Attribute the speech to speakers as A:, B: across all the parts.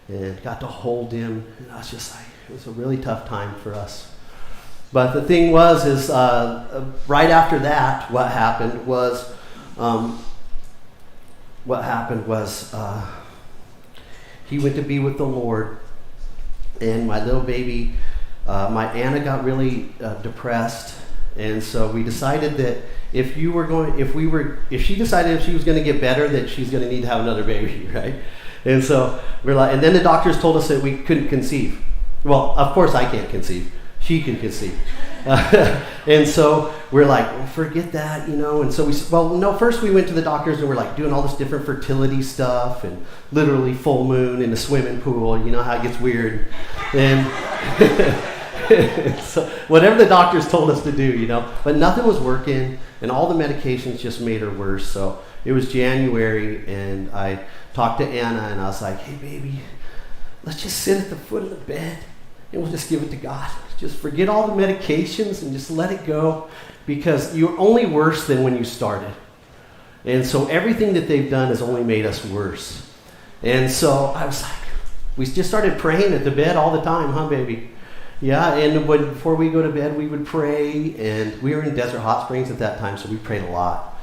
A: and got to hold him. And I was just like, it was a really tough time for us. But the thing was, right after that, what happened was he went to be with the Lord, and my little baby, my Anna, got really depressed, and so we decided that if she decided if she was going to get better, that she's going to need to have another baby, right? And so we're like, and then the doctors told us that we couldn't conceive. Well, of course I can't conceive. She can conceive. And so we're like, well, forget that, And so first we went to the doctors and we're like doing all this different fertility stuff and literally full moon in the swimming pool. You know how it gets weird. And so whatever the doctors told us to do, But nothing was working, and all the medications just made her worse. So it was January, and I talked to Anna, and I was like, hey, baby, let's just sit at the foot of the bed, and we'll just give it to God. Just forget all the medications and just let it go, because you're only worse than when you started. And so everything that they've done has only made us worse. And so I was like, we just started praying at the bed all the time, huh, baby? Yeah, and before we go to bed, we would pray, and we were in Desert Hot Springs at that time, so we prayed a lot.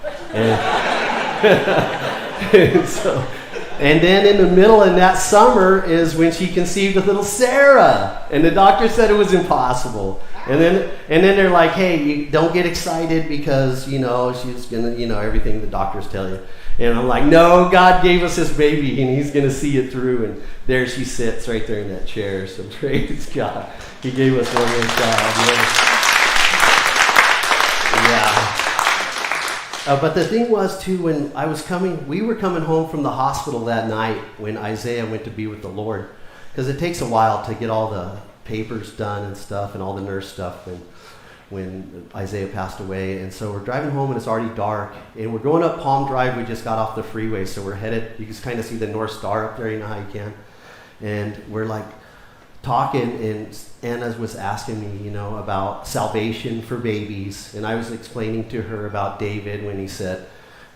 A: And then in the middle of that summer is when she conceived of little Sarah, and the doctor said it was impossible. And then they're like, hey, you don't get excited because, she's going to, everything the doctors tell you. And I'm like, no, God gave us this baby, and he's going to see it through. And there she sits right there in that chair. So praise God. He gave us one little child. Yeah. But the thing was, too, when we were coming home from the hospital that night when Isaiah went to be with the Lord. Because it takes a while to get all the papers done and stuff and all the nurse stuff when Isaiah passed away. And so we're driving home, and it's already dark, and we're going up Palm Drive. We just got off the freeway, so we're headed, you can kind of see the North Star up there, you know how you can. And we're like talking, and Anna was asking me, about salvation for babies, and I was explaining to her about David when he said,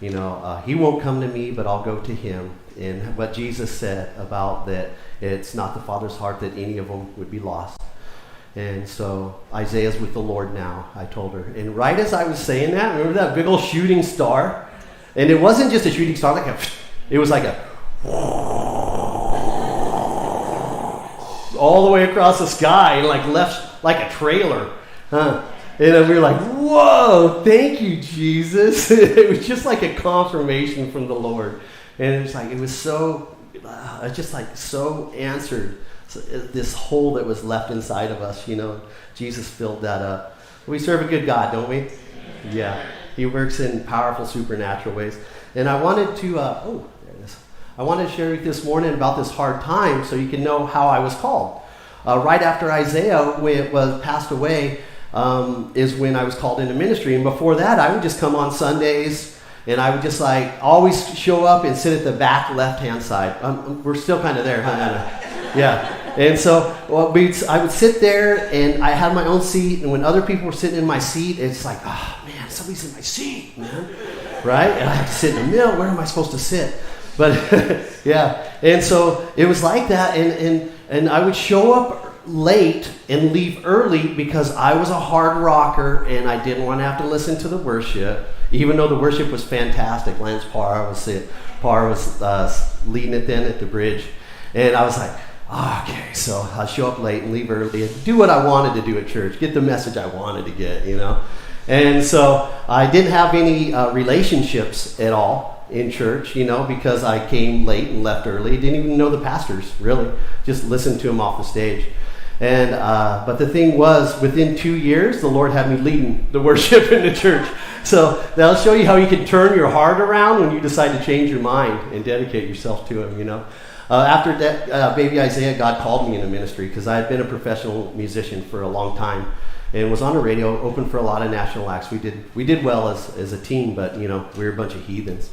A: he won't come to me, but I'll go to him. And what Jesus said about that, it's not the Father's heart that any of them would be lost. And so Isaiah's with the Lord now, I told her. And right as I was saying that, remember that big old shooting star? And it wasn't just a shooting star, it was like all the way across the sky, and left like a trailer. And we were like, whoa, thank you, Jesus. It was just like a confirmation from the Lord. And it was so answered. So this hole that was left inside of us, Jesus filled that up. We serve a good God, don't we? Yeah. He works in powerful supernatural ways. And I wanted to, there it is. I wanted to share with you this morning about this hard time so you can know how I was called. Right after Isaiah passed away is when I was called into ministry. And before that, I would just come on Sundays, and I would just always show up and sit at the back left-hand side. We're still kind of there, huh, Anna? Yeah. And so I would sit there, and I had my own seat, and when other people were sitting in my seat, it's like, oh, man, somebody's in my seat, man. Right? And I have to sit in the middle. Where am I supposed to sit? But, yeah. And so it was like that, and I would show up late and leave early because I was a hard rocker, and I didn't want to have to listen to the worship, even though the worship was fantastic. Lance Parr was leading it then at the bridge. And I was like, okay, so I'll show up late and leave early and do what I wanted to do at church, get the message I wanted to get, And so I didn't have any relationships at all in church, because I came late and left early. Didn't even know the pastors, really. Just listened to them off the stage. And but the thing was, within 2 years, the Lord had me leading the worship in the church. So that'll show you how you can turn your heart around when you decide to change your mind and dedicate yourself to Him, After that, baby Isaiah, God called me into ministry because I had been a professional musician for a long time and was on the radio, open for a lot of national acts. We did well as a team, but we were a bunch of heathens.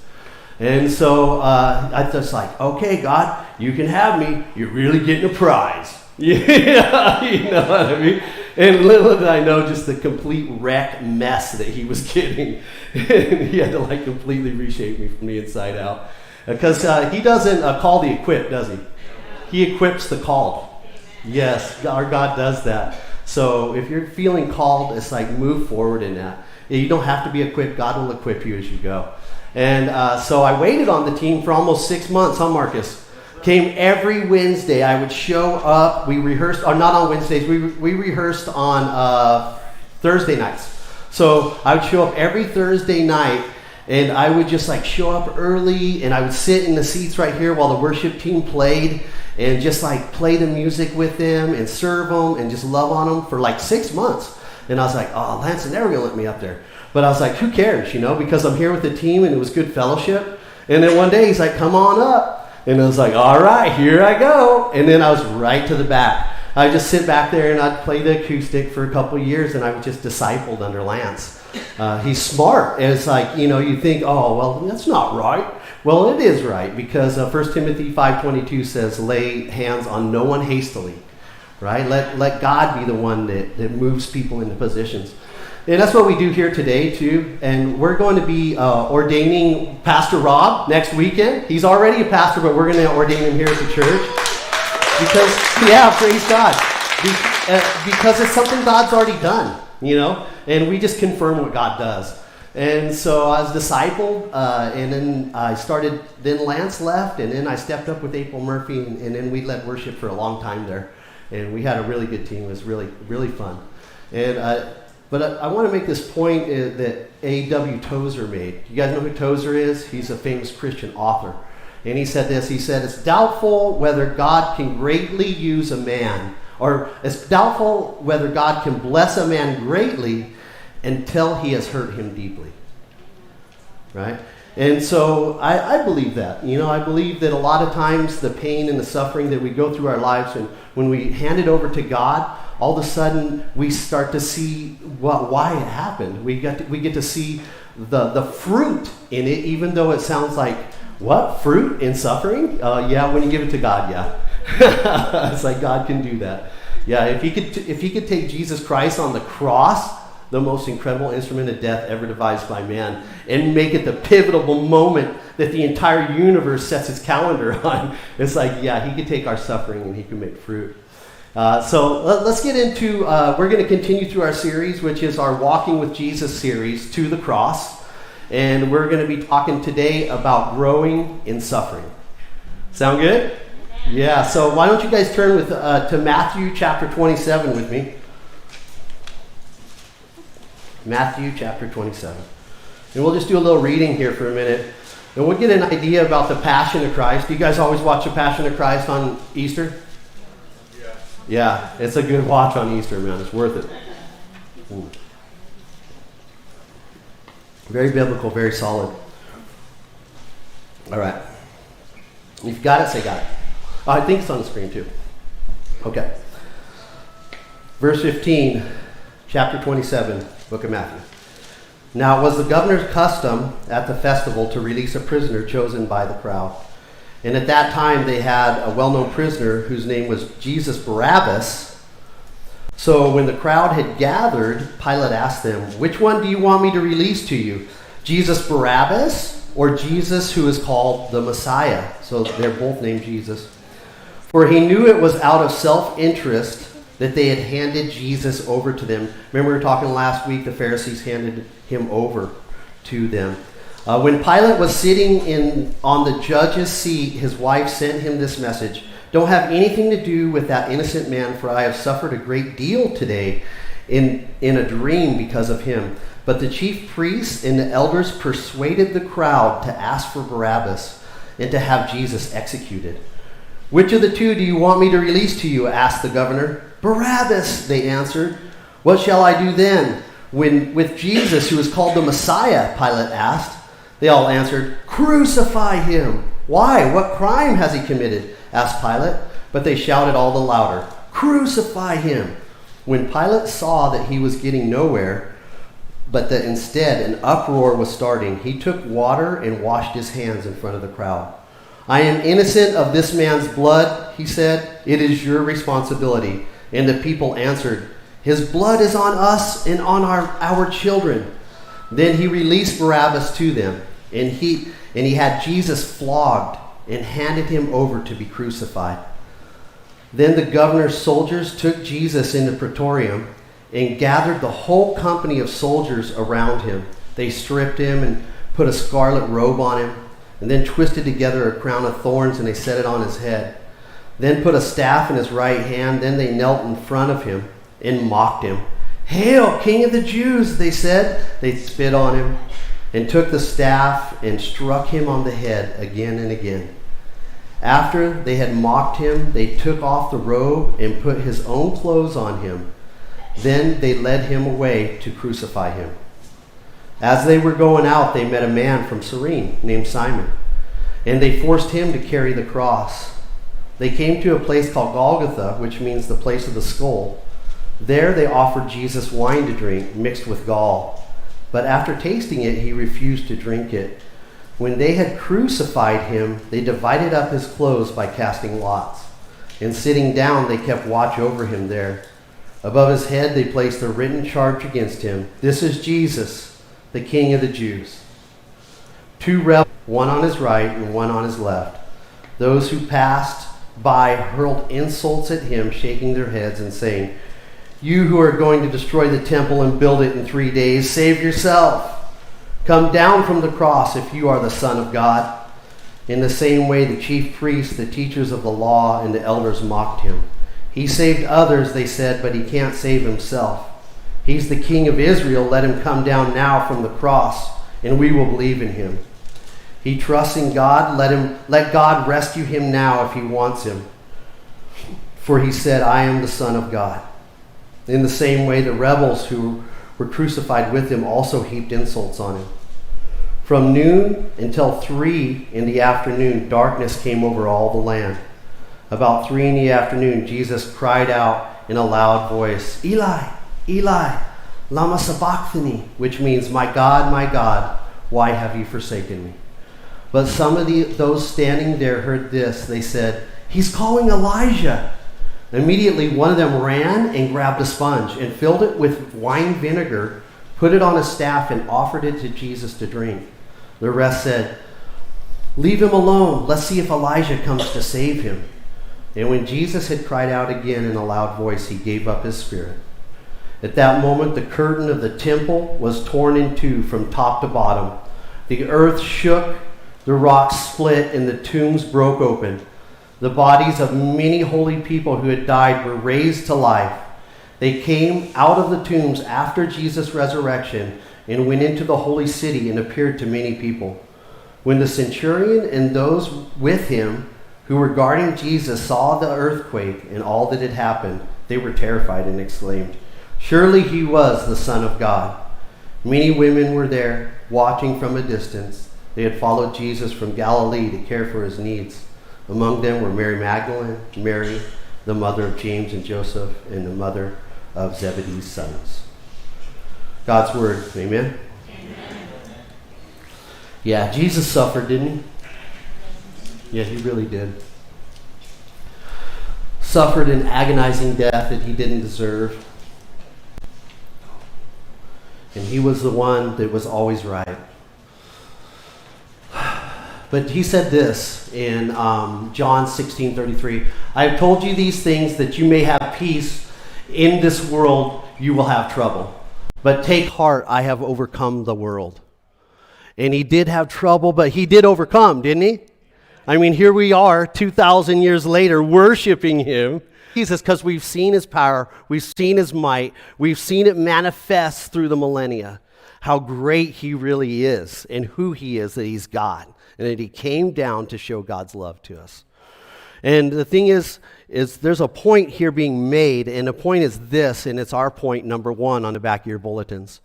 A: And so I was like, okay, God, you can have me. You're really getting a prize. Yeah, you know what I mean? And little did I know just the complete wreck mess that He was getting. And He had to completely reshape me from the inside out. Because He doesn't call the equipped, does He? He equips the called. Yes, our God does that. So if you're feeling called, it's like move forward in that. You don't have to be equipped. God will equip you as you go. And so I waited on the team for almost 6 months, huh, Marcus? Came every Wednesday. I would show up. We rehearsed, or not on Wednesdays. We rehearsed on Thursday nights. So I would show up every Thursday night, and I would just like show up early, and I would sit in the seats right here while the worship team played, and just like play the music with them and serve them and just love on them for like 6 months. And I was like, oh, Lance is never going to let me up there. But I was like, who cares, you know, because I'm here with the team and it was good fellowship. And then one day he's like, come on up. And I was like, all right, here I go. And then I was right to the back. I would just sit back there and I'd play the acoustic for a couple of years, and I was just discipled under Lance. He's smart. And it's like, you know, you think, oh, well, that's not right. Well, it is right, because 1 Timothy 5:22 says, lay hands on no one hastily, right? Let God be the one that moves people into positions. And that's what we do here today, too. And we're going to be ordaining Pastor Rob next weekend. He's already a pastor, but we're going to ordain him here at the church. Because, yeah, praise God. Because it's something God's already done, you know. And we just confirm what God does. And so I was discipled, and then I started, then Lance left, and then I stepped up with April Murphy, and then we led worship for a long time there. And we had a really good team. It was really, really fun. And But I want to make this point that A.W. Tozer made. You guys know who Tozer is? He's a famous Christian author. And he said this. He said, it's doubtful whether God can greatly use a man, or it's doubtful whether God can bless a man greatly until he has hurt him deeply. Right? And so I believe that. You know, I believe that a lot of times the pain and the suffering that we go through our lives, and when we hand it over to God, all of a sudden we start to see why it happened. We get to see the fruit in it, even though it sounds like, what? Fruit in suffering? Yeah, when you give it to God, yeah. It's like God can do that. Yeah, if he could take Jesus Christ on the cross, the most incredible instrument of death ever devised by man, and make it the pivotal moment that the entire universe sets its calendar on. It's like, yeah, he could take our suffering and he can make fruit. So let's get into, we're going to continue through our series, which is our Walking with Jesus series, To the Cross. And we're going to be talking today about growing in suffering. Sound good? Yeah, so why don't you guys turn with to Matthew chapter 27 with me. Matthew chapter 27. And we'll just do a little reading here for a minute. And we'll get an idea about the Passion of Christ. Do you guys always watch the Passion of Christ on Easter? Yeah, it's a good watch on Easter, man. It's worth it. Ooh. Very biblical, very solid. All right. If you got it, say got it. Oh, I think it's on the screen too. Okay. Verse 15, chapter 27, book of Matthew. Now it was the governor's custom at the festival to release a prisoner chosen by the crowd. And at that time they had a well-known prisoner whose name was Jesus Barabbas. So when the crowd had gathered, Pilate asked them, which one do you want me to release to you? Jesus Barabbas or Jesus who is called the Messiah? So they're both named Jesus. For he knew it was out of self-interest that they had handed Jesus over to them. Remember we were talking last week, the Pharisees handed him over to them. When Pilate was sitting on the judge's seat, his wife sent him this message. Don't have anything to do with that innocent man, for I have suffered a great deal today in a dream because of him. But the chief priests and the elders persuaded the crowd to ask for Barabbas and to have Jesus executed. Which of the two do you want me to release to you? Asked the governor. Barabbas, they answered. What shall I do then? With Jesus, who is called the Messiah, Pilate asked. They all answered, crucify him. Why? What crime has he committed? Asked Pilate. But they shouted all the louder, crucify him. When Pilate saw that he was getting nowhere, but that instead an uproar was starting, he took water and washed his hands in front of the crowd. I am innocent of this man's blood, he said. It is your responsibility. And the people answered, his blood is on us and on our children. Then he released Barabbas to them, and he had Jesus flogged and handed him over to be crucified. Then the governor's soldiers took Jesus into Praetorium and gathered the whole company of soldiers around him. They stripped him and put a scarlet robe on him, and then twisted together a crown of thorns, and they set it on his head. Then put a staff in his right hand. Then they knelt in front of him and mocked him. "Hail, King of the Jews," they said. They spit on him and took the staff and struck him on the head again and again. After they had mocked him, they took off the robe and put his own clothes on him. Then they led him away to crucify him. As they were going out, they met a man from Cyrene named Simon, and they forced him to carry the cross. They came to a place called Golgotha, which means the place of the skull. There they offered Jesus wine to drink, mixed with gall. But after tasting it, he refused to drink it. When they had crucified him, they divided up his clothes by casting lots. And sitting down, they kept watch over him there. Above his head, they placed a written charge against him. "This is Jesus, the King of the Jews." 2 rebels, one on his right and one on his left. Those who passed by hurled insults at him, shaking their heads and saying, "You who are going to destroy the temple and build it in 3 days, save yourself. Come down from the cross if you are the Son of God." In the same way, the chief priests, the teachers of the law, and the elders mocked him. "He saved others," they said, "but he can't save himself. He's the King of Israel. Let him come down now from the cross, and we will believe in him. He trusts in God. Let God rescue him now if he wants him. For he said, 'I am the Son of God.'" In the same way, the rebels who were crucified with him also heaped insults on him. From noon until 3 in the afternoon, darkness came over all the land. About 3 in the afternoon, Jesus cried out in a loud voice, "Eli, Eli, lama sabachthani," which means, my God, why have you forsaken me?" But some of those standing there heard this. They said, "He's calling Elijah." Immediately one of them ran and grabbed a sponge and filled it with wine vinegar, put it on a staff, and offered it to Jesus to drink. The rest said, "Leave him alone. Let's see if Elijah comes to save him." And when Jesus had cried out again in a loud voice, he gave up his spirit. At that moment, the curtain of the temple was torn in two from top to bottom. The earth shook, the rocks split, and the tombs broke open. The bodies of many holy people who had died were raised to life. They came out of the tombs after Jesus' resurrection and went into the holy city and appeared to many people. When the centurion and those with him who were guarding Jesus saw the earthquake and all that had happened, they were terrified and exclaimed, "Surely he was the Son of God." Many women were there, watching from a distance. They had followed Jesus from Galilee to care for his needs. Among them were Mary Magdalene, Mary, the mother of James and Joseph, and the mother of Zebedee's sons. God's word, amen? Amen. Yeah, Jesus suffered, didn't he? Yeah, he really did. Suffered an agonizing death that he didn't deserve. And he was the one that was always right. But he said this in John 16:33, "I have told you these things that you may have peace. In this world you will have trouble. But take heart, I have overcome the world." And he did have trouble, but he did overcome, didn't he? I mean, here we are 2,000 years later worshiping him. Jesus, because we've seen his power, we've seen his might, we've seen it manifest through the millennia, how great he really is and who he is, that he's God. And that he came down to show God's love to us. And the thing is there's a point here being made, and the point is this, and it's our point number 1 on the back of your bulletins,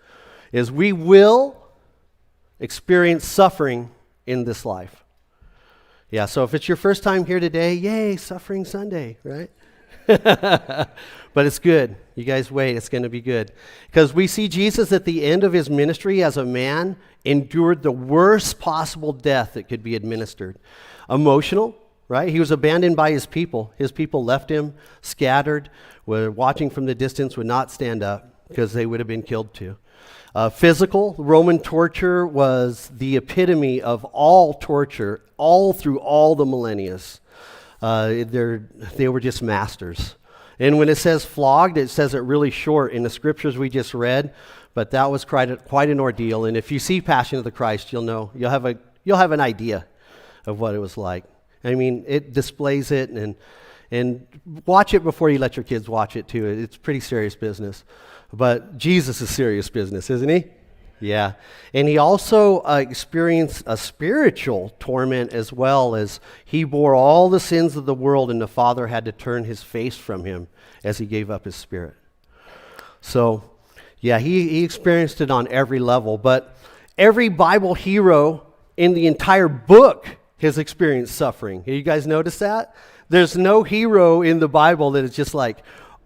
A: is we will experience suffering in this life. Yeah, so if it's your first time here today, yay, Suffering Sunday, right? But it's good. You guys wait, it's going to be good. Because we see Jesus at the end of his ministry as a man endured the worst possible death that could be administered. Emotional, right? He was abandoned by his people. His people left him, scattered, were watching from the distance, would not stand up because they would have been killed too. Physical, Roman torture was the epitome of all torture, all through all the millennia. They were just masters. And when it says flogged, it says it really short in the scriptures we just read, but that was quite an ordeal. And if you see Passion of the Christ, you'll have an idea of what it was like. I mean, it displays it, and watch it before you let your kids watch it too. It's pretty serious business. But Jesus is serious business, isn't he? Yeah. And he also experienced a spiritual torment as well, as he bore all the sins of the world, and the Father had to turn his face from him as he gave up his spirit. So, yeah, he experienced it on every level. But every Bible hero in the entire book has experienced suffering. Have you guys noticed that? There's no hero in the Bible that is just like,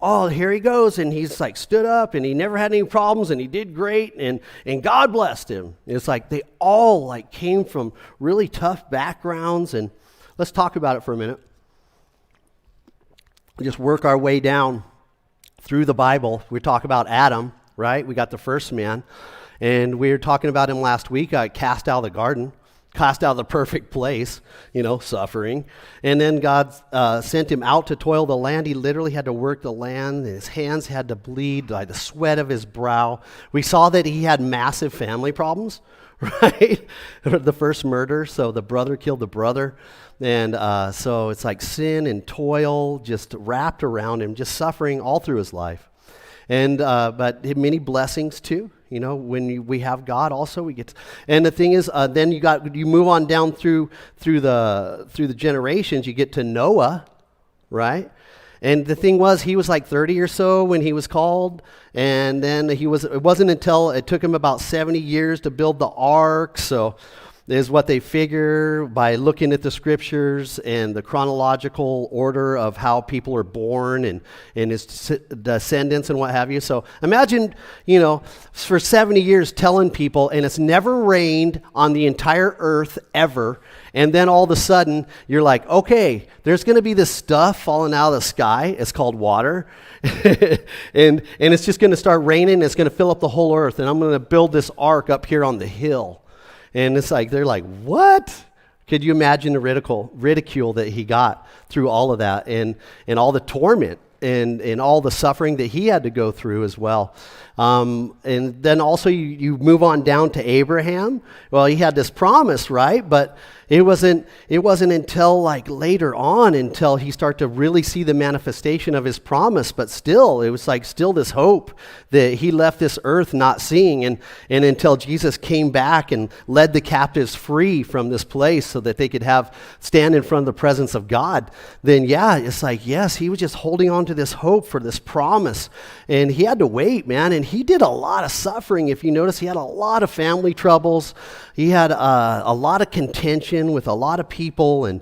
A: oh, here he goes, and he's like stood up, and he never had any problems, and he did great, and God blessed him. It's like they all like came from really tough backgrounds, and let's talk about it for a minute. Just work our way down through the Bible. We talk about Adam, right? We got the first man, and we were talking about him last week, cast out of the garden. Cast out of the perfect place, suffering. And then God sent him out to toil the land. He literally had to work the land. His hands had to bleed by the sweat of his brow. We saw that he had massive family problems, right? The first murder, so the brother killed the brother. And so it's like sin and toil just wrapped around him, just suffering all through his life. And but many blessings too. When we have God, also we get. And the thing is, then you move on down through the generations. You get to Noah, right? And the thing was, he was like 30 or so when he was called, and then it wasn't until it took him about 70 years to build the ark. So is what they figure by looking at the scriptures and the chronological order of how people are born and his descendants and what have you. So imagine, for 70 years telling people, and it's never rained on the entire earth ever, and then all of a sudden you're like, okay, there's going to be this stuff falling out of the sky. It's called water. and it's just going to start raining. It's going to fill up the whole earth, and I'm going to build this ark up here on the hill. And it's like, they're like, what? Could you imagine the ridicule that he got through all of that, and all the torment and all the suffering that he had to go through as well. And then also you move on down to Abraham. Well, he had this promise, right? But it wasn't until like later on until he started to really see the manifestation of his promise. But still, it was like still this hope that he left this earth not seeing, and until Jesus came back and led the captives free from this place so that they could stand in front of the presence of God. Then yeah, it's like, yes, he was just holding on to this hope for this promise, and he had to wait, man. And he did a lot of suffering. If you notice, he had a lot of family troubles. He had a lot of contention with a lot of people, and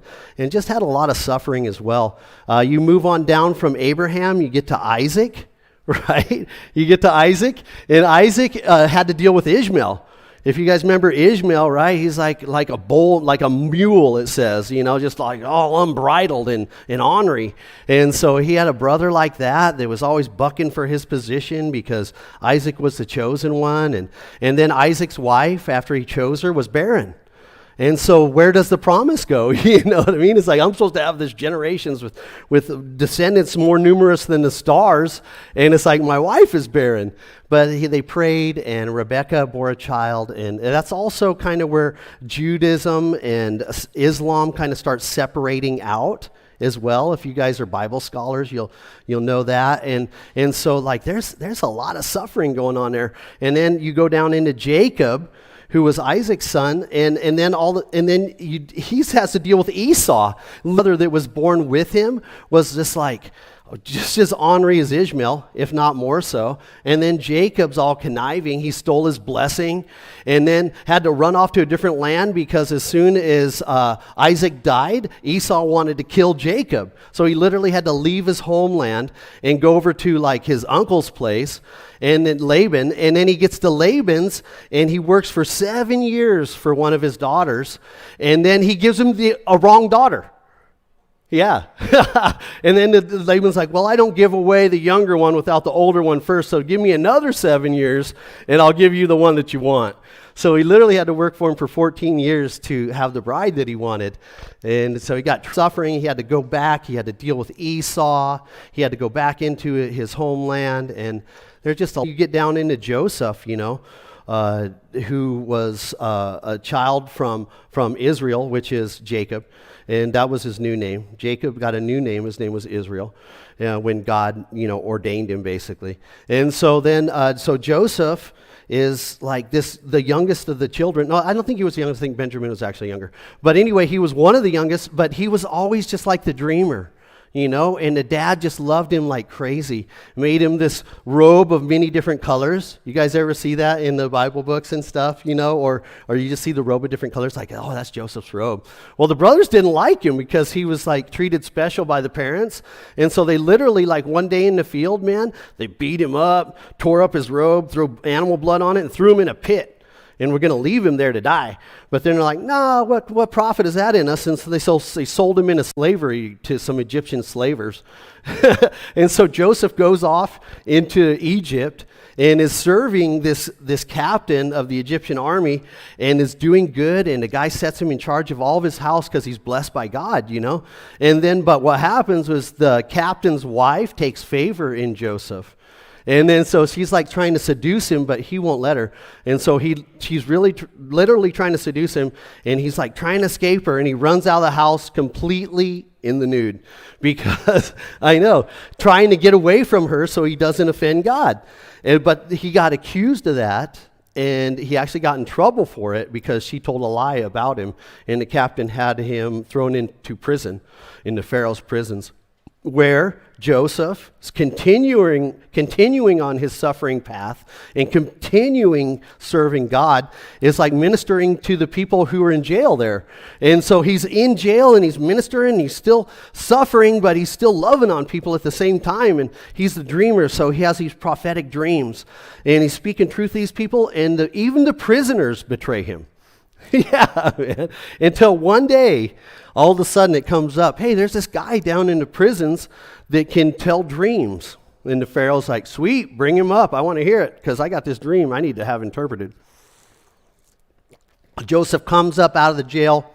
A: just had a lot of suffering as well. You move on down from Abraham, you get to Isaac, right? You get to Isaac, and Isaac had to deal with Ishmael. If you guys remember Ishmael, right? He's like a bull, like a mule, it says, just like all unbridled and ornery. And so he had a brother like that was always bucking for his position because Isaac was the chosen one. And then Isaac's wife, after he chose her, was barren. And so where does the promise go? You know what I mean? It's like, I'm supposed to have this generations with descendants more numerous than the stars. And it's like, my wife is barren. But they prayed, and Rebekah bore a child. And that's also kind of where Judaism and Islam kind of start separating out as well. If you guys are Bible scholars, you'll know that. And so like there's a lot of suffering going on there. And then you go down into Jacob, who was Isaac's son, and then he has to deal with Esau. The mother that was born with him was just as ornery as Ishmael, if not more so. And then Jacob's all conniving. He stole his blessing and then had to run off to a different land because as soon as Isaac died, Esau wanted to kill Jacob. So he literally had to leave his homeland and go over to like his uncle's place, and then Laban. And then he gets to Laban's, and he works for 7 years for one of his daughters. And then he gives him a wrong daughter. Yeah. And then Laban's like, well, I don't give away the younger one without the older one first, so give me another 7 years, and I'll give you the one that you want. So he literally had to work for him for 14 years to have the bride that he wanted. And so he got suffering. He had to go back. He had to deal with Esau. He had to go back into his homeland. And there's just you get down into Joseph, who was a child from Israel, which is Jacob. And that was his new name. Jacob got a new name. His name was Israel, when God, ordained him, basically. And so then, so Joseph is like the youngest of the children. No, I don't think he was the youngest. I think Benjamin was actually younger. But anyway, he was one of the youngest, but he was always just like the dreamer. And the dad just loved him like crazy. Made him this robe of many different colors. You guys ever see that in the Bible books and stuff, or you just see the robe of different colors, like, oh, that's Joseph's robe. Well, the brothers didn't like him because he was like treated special by the parents. And so they literally, like one day in the field, man, they beat him up, tore up his robe, threw animal blood on it, and threw him in a pit. And we're going to leave him there to die. But then they're like, no, what profit is that in us? And so they sold him into slavery to some Egyptian slavers. And so Joseph goes off into Egypt and is serving this captain of the Egyptian army and is doing good. And the guy sets him in charge of all of his house because he's blessed by God, And then, but what happens was the captain's wife takes favor in Joseph. And then so she's like trying to seduce him, but he won't let her. And so she's really literally trying to seduce him, and he's like trying to escape her, and he runs out of the house completely in the nude because, trying to get away from her so he doesn't offend God. But he got accused of that, and he actually got in trouble for it because she told a lie about him, and the captain had him thrown into prison, into Pharaoh's prisons, where Joseph is continuing on his suffering path and continuing serving God, is like ministering to the people who are in jail there. And so he's in jail and he's ministering, he's still suffering, but he's still loving on people at the same time. And he's the dreamer, so he has these prophetic dreams. And he's speaking truth to these people, and even the prisoners betray him. Yeah, man. Until one day, all of a sudden it comes up, hey, there's this guy down in the prisons that can tell dreams. And the Pharaoh's like, sweet, bring him up. I want to hear it because I got this dream I need to have interpreted. Joseph comes up out of the jail,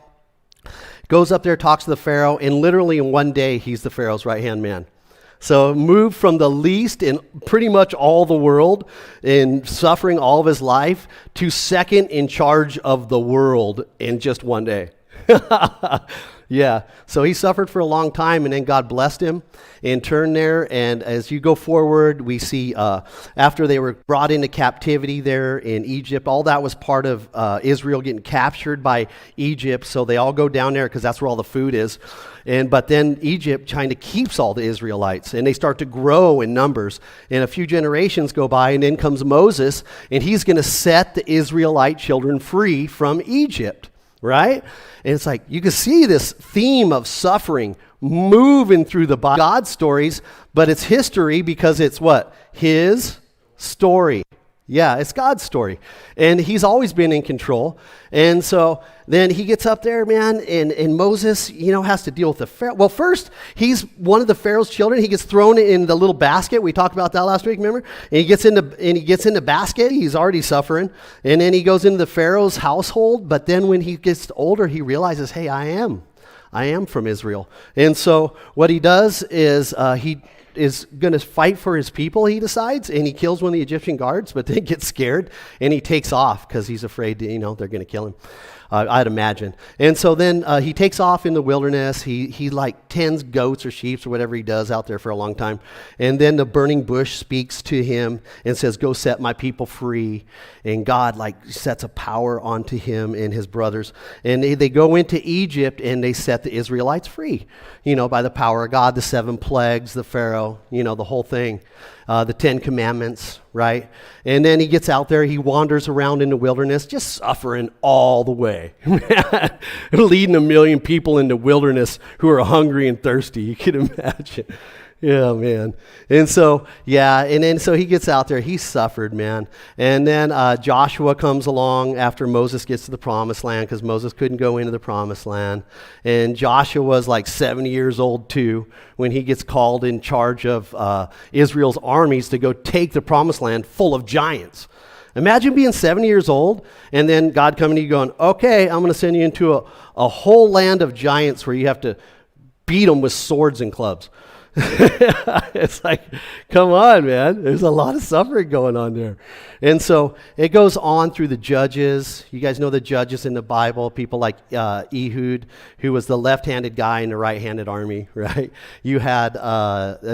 A: goes up there, talks to the Pharaoh, and literally in one day, he's the Pharaoh's right-hand man. So moved from the least in pretty much all the world in suffering all of his life to second in charge of the world in just one day. Yeah, so he suffered for a long time, and then God blessed him and turned there. And as you go forward, we see after they were brought into captivity there in Egypt, all that was part of Israel getting captured by Egypt. So they all go down there because that's where all the food is. But then Egypt kind of keeps all the Israelites, and they start to grow in numbers. And a few generations go by, and then comes Moses, and he's going to set the Israelite children free from Egypt, right? And it's like you can see this theme of suffering moving through the God stories, but it's history because it's what? His story. Yeah, it's God's story. And he's always been in control. And so then he gets up there, man, and Moses, has to deal with the Pharaoh. Well, first, he's one of the Pharaoh's children. He gets thrown in the little basket. We talked about that last week, remember? And he gets in the basket. He's already suffering. And then he goes into the Pharaoh's household. But then when he gets older, he realizes, hey, I am from Israel. And so what he does is he is going to fight for his people, he decides, and he kills one of the Egyptian guards, but then gets scared, and he takes off because he's afraid, they're going to kill him, I'd imagine. And so then he takes off in the wilderness. He like tends goats or sheep or whatever he does out there for a long time. And then the burning bush speaks to him and says, go set my people free. And God sets a power onto him and his brothers. And they go into Egypt and they set the Israelites free, by the power of God, the 7 plagues, the Pharaoh, the whole thing. The 10 Commandments, right? And then he gets out there, he wanders around in the wilderness, just suffering all the way. Leading 1 million people in the wilderness who are hungry and thirsty, you can imagine. Yeah, man. And so, so he gets out there. He suffered, man. And then Joshua comes along after Moses gets to the promised land because Moses couldn't go into the promised land. And Joshua was like 70 years old too when he gets called in charge of Israel's armies to go take the promised land full of giants. Imagine being 70 years old and then God coming to you going, okay, I'm going to send you into a whole land of giants where you have to beat them with swords and clubs. It's like, come on, man. There's a lot of suffering going on there. And so it goes on through the judges. You guys know the judges in the Bible, people like Ehud, who was the left-handed guy in the right-handed army, right? You had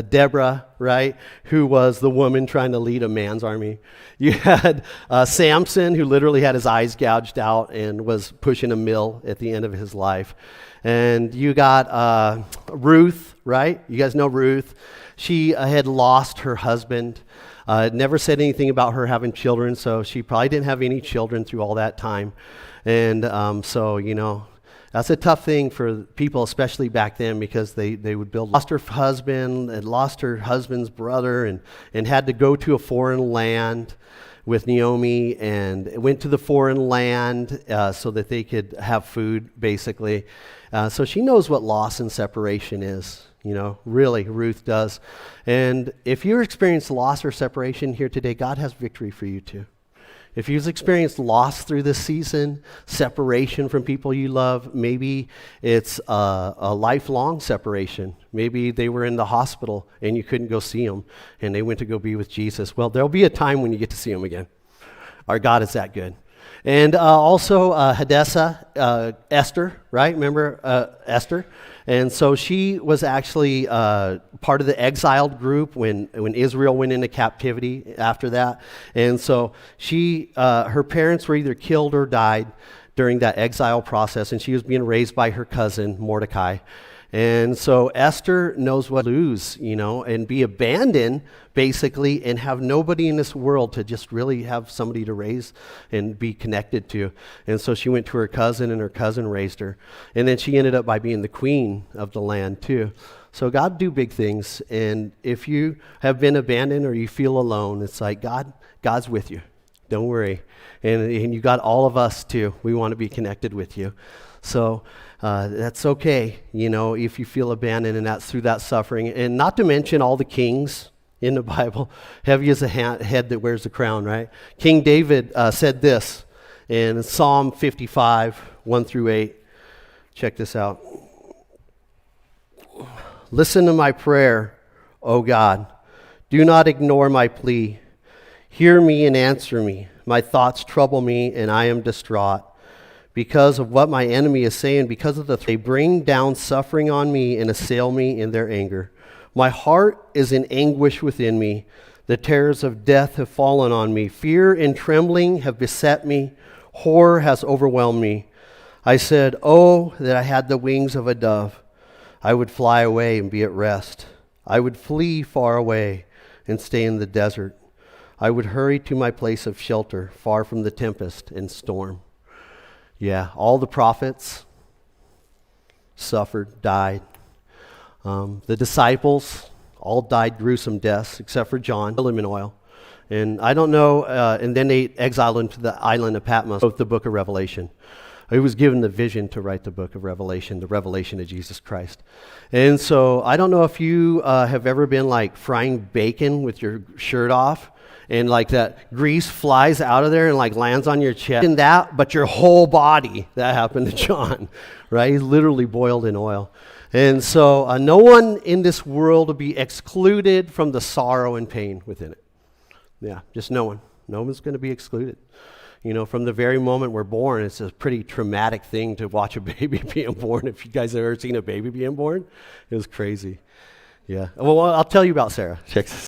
A: Deborah, right, who was the woman trying to lead a man's army. You had Samson, who literally had his eyes gouged out and was pushing a mill at the end of his life. And you got Ruth, right? You guys know Ruth. She had lost her husband. Never said anything about her having children, so she probably didn't have any children through all that time. And so, you know, that's a tough thing for people, especially back then, because they would build. Lost her husband, and lost her husband's brother, and had to go to a foreign land with Naomi, and went to the foreign land so that they could have food, basically. So she knows what loss and separation is, you know, really, Ruth does. And if you're experiencing loss or separation here today, God has victory for you too. If you've experienced loss through this season, separation from people you love, maybe it's a lifelong separation. Maybe they were in the hospital and you couldn't go see them, and they went to go be with Jesus. Well, there'll be a time when you get to see them again. Our God is that good. And also Hadassah, Esther, right? Remember Esther? And so she was actually part of the exiled group when Israel went into captivity after that. And so her parents were either killed or died during that exile process, and she was being raised by her cousin, Mordecai. And so Esther knows what to lose, you know, and be abandoned, basically, and have nobody in this world to just really have somebody to raise and be connected to. And so she went to her cousin, and her cousin raised her. And then she ended up by being the queen of the land, too. So God do big things. And if you have been abandoned or you feel alone, it's like God's with you. Don't worry. And you got all of us, too. We want to be connected with you. So that's okay, you know, if you feel abandoned, and that's through that suffering. And not to mention all the kings in the Bible. Heavy as a head that wears the crown, right? King David said this in Psalm 55, 1 through 8. Check this out. Listen to my prayer, O God. Do not ignore my plea. Hear me and answer me. My thoughts trouble me, and I am distraught. Because of what my enemy is saying, because of they bring down suffering on me and assail me in their anger. My heart is in anguish within me. The terrors of death have fallen on me. Fear and trembling have beset me. Horror has overwhelmed me. I said, oh, that I had the wings of a dove. I would fly away and be at rest. I would flee far away and stay in the desert. I would hurry to my place of shelter, far from the tempest and storm. Yeah, all the prophets suffered, died. The disciples all died gruesome deaths, except for John, lemon oil. And I don't know, and then they exiled him to the island of Patmos, wrote the book of Revelation. He was given the vision to write the book of Revelation, the revelation of Jesus Christ. And so I don't know if you have ever been like frying bacon with your shirt off, and like that grease flies out of there and like lands on your chest. And that, but your whole body. That happened to John, right? He's literally boiled in oil. And so no one in this world will be excluded from the sorrow and pain within it. Yeah, just no one. No one's going to be excluded. You know, from the very moment we're born, it's a pretty traumatic thing to watch a baby being born. If you guys have ever seen a baby being born, it was crazy. Yeah. Well, I'll tell you about Sarah. Check this.